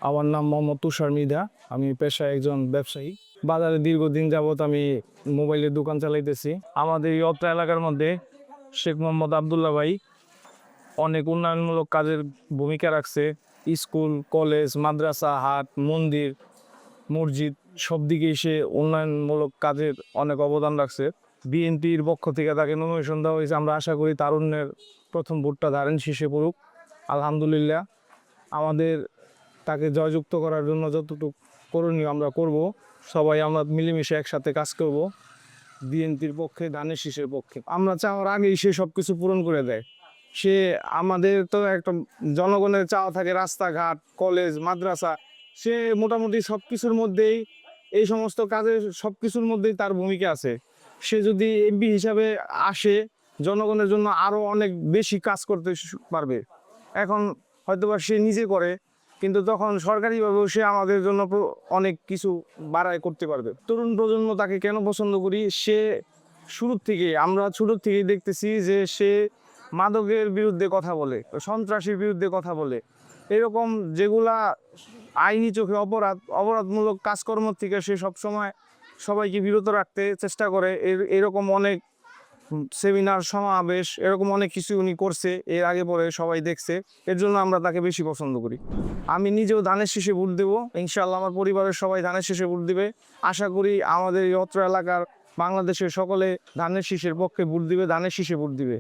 আমার নাম মোহাম্মদ তুষার মৃধা। আমি পেশায় একজন ব্যবসায়ী। বাজারে দীর্ঘদিন যাবৎ আমি মোবাইলের দোকান চালাইতেছি। আমাদের এই অত্র এলাকার মধ্যে শেখ মোহাম্মদ আবদুল্লাহ ভাই অনেক উন্নয়নমূলক কাজের ভূমিকা রাখছে। স্কুল, কলেজ, মাদ্রাসা, হাট, মন্দির, মসজিদ সব দিকেই সে উন্নয়নমূলক কাজের অনেক অবদান রাখছে। বিএনপির পক্ষ থেকে তাকে নমিনেশন দেওয়া হয়েছে। আমরা আশা করি তারুণ্যের প্রথম ভোটটা ধারেন শীষে পড়ুক। আলহামদুলিল্লাহ, আমাদের তাকে জয়যুক্ত করার জন্য যতটুকু করণীয় আমরা করব। সবাই আমরা মিলেমিশে একসাথে কাজ করব। বিএনপির পক্ষে, ধানের শীষের পক্ষে। আমরা চাওয়ার আগেই সে সব কিছু পূরণ করে দেয়। সে আমাদের তো একটা জনগণের চাওয়া থাকে রাস্তাঘাট, কলেজ, মাদ্রাসা। সে মোটামুটি সব কিছুর মধ্যেই, এই সমস্ত কাজের সব কিছুর মধ্যেই তার ভূমিকা আছে। সে যদি এমপি হিসাবে আসে, জনগণের জন্য আরও অনেক বেশি কাজ করতে পারবে। এখন হয়তোবা সে নিজে করে, কিন্তু তখন সরকারিভাবেও সে আমাদের জন্য অনেক কিছু বাড়ায় করতে পারবে। তরুণ প্রজন্ম তাকে কেন পছন্দ করি? সে আমরা শুরুর থেকেই দেখতেছি যে সে মাদকের বিরুদ্ধে কথা বলে, সন্ত্রাসীর বিরুদ্ধে কথা বলে। এরকম যেগুলা আইনি চোখে অপরাধমূলক কাজকর্ম থেকে সে সবসময় সবাইকে বিরত রাখতে চেষ্টা করে। এরকম অনেক সেমিনার, সমাবেশ, এরকম অনেক কিছু উনি করছে এর আগে পরে, সবাই দেখছে। এর জন্য আমরা তাকে বেশি পছন্দ করি। আমি নিজেও ধানের শীষে ভোট দেবো ইনশাআল্লাহ। আমার পরিবারের সবাই ধানের শীষে ভোট দিবে। আশা করি আমাদের এই অত্র এলাকার বাংলাদেশের সকলে ধানের শীষের পক্ষে ভোট দিবে, ধানের শীষে ভোট দিবে।